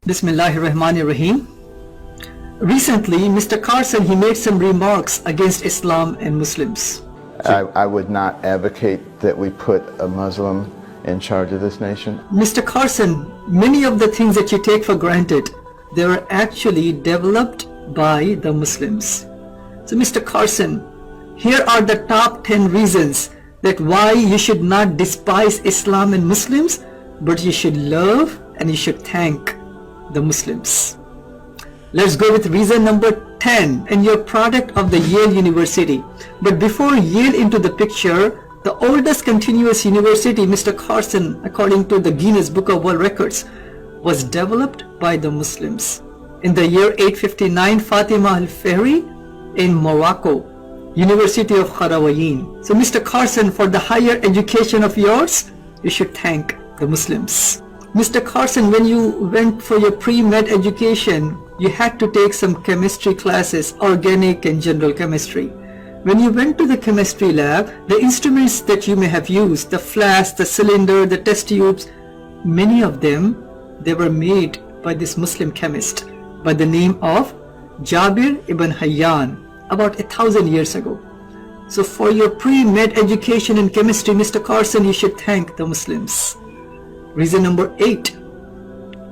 Bismillahirrahmanirrahim. Recently, Mr. Carson, he made some remarks against Islam and Muslims. I would not advocate that we put a Muslim in charge of this nation. Mr. Carson, many of the things that you take for granted, they were actually developed by the Muslims. So Mr. Carson, here are the top 10 reasons that why you should not despise Islam and Muslims, but you should love and you should thank the Muslims. Let's go with reason number 10, and you're product of the Yale University. But before Yale into the picture, the oldest continuous university, Mr. Carson, according to the Guinness Book of World Records, was developed by the Muslims. In the year 859, Fatima al-Fihri in Morocco, University of Qarawiyyin. So Mr. Carson, for the higher education of yours, you should thank the Muslims. Mr. Carson, when you went for your pre-med education, you had to take some chemistry classes, organic and general chemistry. When you went to the chemistry lab, the instruments that you may have used, the flask, the cylinder, the test tubes, many of them, they were made by this Muslim chemist by the name of Jabir ibn Hayyan about 1,000 years ago. So for your pre-med education in chemistry, Mr. Carson, you should thank the Muslims. Reason number 8.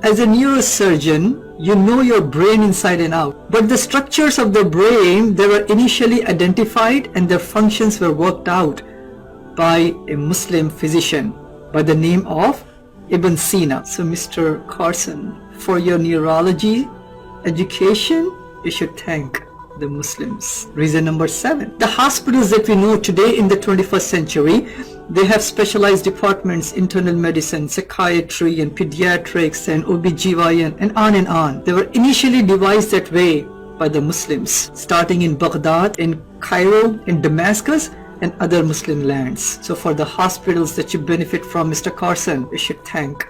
As a neurosurgeon, you know your brain inside and out. But the structures of the brain, they were initially identified and their functions were worked out by a Muslim physician by the name of Ibn Sina. So Mr. Carson, for your neurology education, you should thank the Muslims. Reason number 7. The hospitals that we know today in the 21st century, they have specialized departments, internal medicine, psychiatry and pediatrics and OBGYN and on and on. They were initially devised that way by the Muslims, starting in Baghdad, in Cairo, in Damascus and other Muslim lands. So for the hospitals that you benefit from, Mr. Carson, you should thank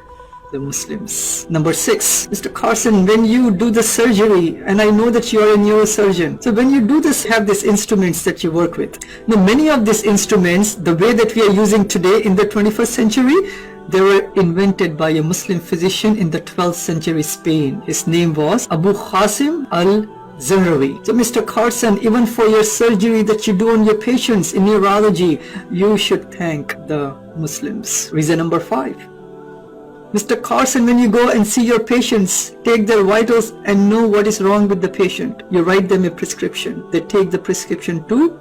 the Muslims. Number 6, Mr. Carson, when you do the surgery, and I know that you are a neurosurgeon, so when you do this, have these instruments that you work with. Now, many of these instruments, the way that we are using today in the 21st century, they were invented by a Muslim physician in the 12th century Spain. His name was Abu Qasim al-Zahrawi. So Mr. Carson, even for your surgery that you do on your patients in neurology, you should thank the Muslims. Reason number 5. Mr. Carson, when you go and see your patients, take their vitals and know what is wrong with the patient. You write them a prescription. They take the prescription to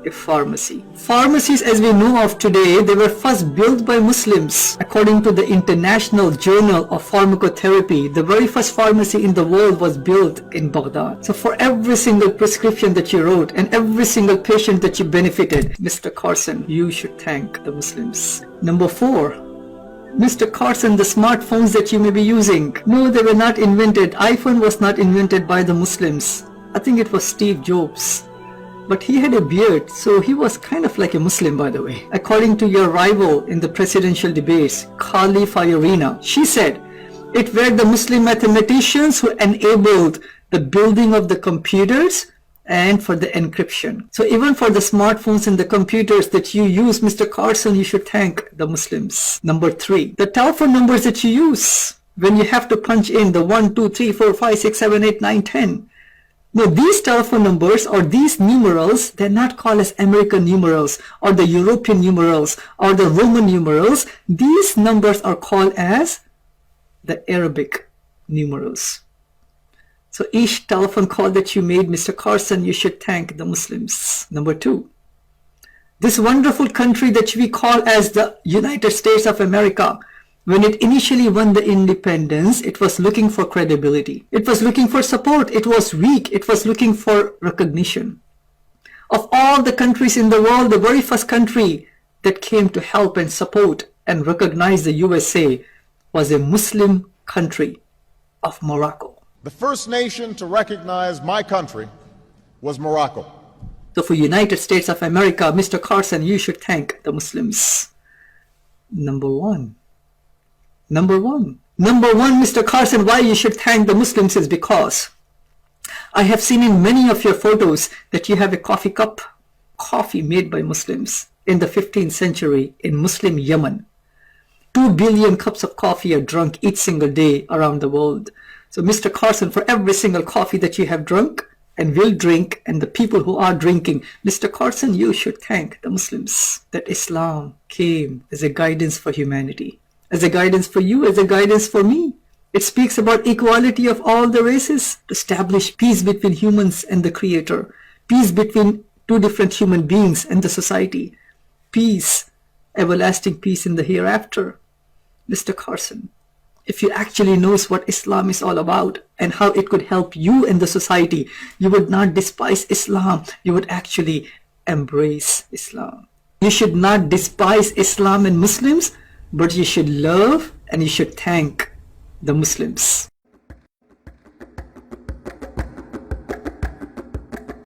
a pharmacy. Pharmacies, as we know of today, they were first built by Muslims. According to the International Journal of Pharmacotherapy, the very first pharmacy in the world was built in Baghdad. So for every single prescription that you wrote and every single patient that you benefited, Mr. Carson, you should thank the Muslims. Number 4. Mr. Carson, the smartphones that you may be using, no, they were not invented. iPhone was not invented by the Muslims. I think it was Steve Jobs. But he had a beard, so he was kind of like a Muslim, by the way. According to your rival in the presidential debates, Carly Fiorina, she said, it were the Muslim mathematicians who enabled the building of the computers and for the encryption. So even for the smartphones and the computers that you use, Mr. Carson, you should thank the Muslims. Number 3, the telephone numbers that you use when you have to punch in the 1, 2, 3, 4, 5, 6, 7, 8, 9, 10. Now these telephone numbers or these numerals, they're not called as American numerals or the European numerals or the Roman numerals. These numbers are called as the Arabic numerals. So each telephone call that you made, Mr. Carson, you should thank the Muslims. Number 2, this wonderful country that we call as the United States of America, when it initially won the independence, it was looking for credibility. It was looking for support. It was weak. It was looking for recognition. Of all the countries in the world, the very first country that came to help and support and recognize the USA was a Muslim country of Morocco. The first nation to recognize my country was Morocco. So for United States of America, Mr. Carson, you should thank the Muslims. Number one, Mr. Carson, why you should thank the Muslims is because I have seen in many of your photos that you have a coffee cup, coffee made by Muslims in the 15th century in Muslim Yemen. 2 billion cups of coffee are drunk each single day around the world. So Mr. Carson, for every single coffee that you have drunk and will drink, and the people who are drinking, Mr. Carson, you should thank the Muslims that Islam came as a guidance for humanity, as a guidance for you, as a guidance for me. It speaks about equality of all the races, to establish peace between humans and the Creator, peace between two different human beings and the society, peace, everlasting peace in the hereafter. Mr. Carson, if you actually knows what Islam is all about and how it could help you in the society, you would not despise Islam. You would actually embrace Islam. You should not despise Islam and Muslims, but you should love and you should thank the Muslims.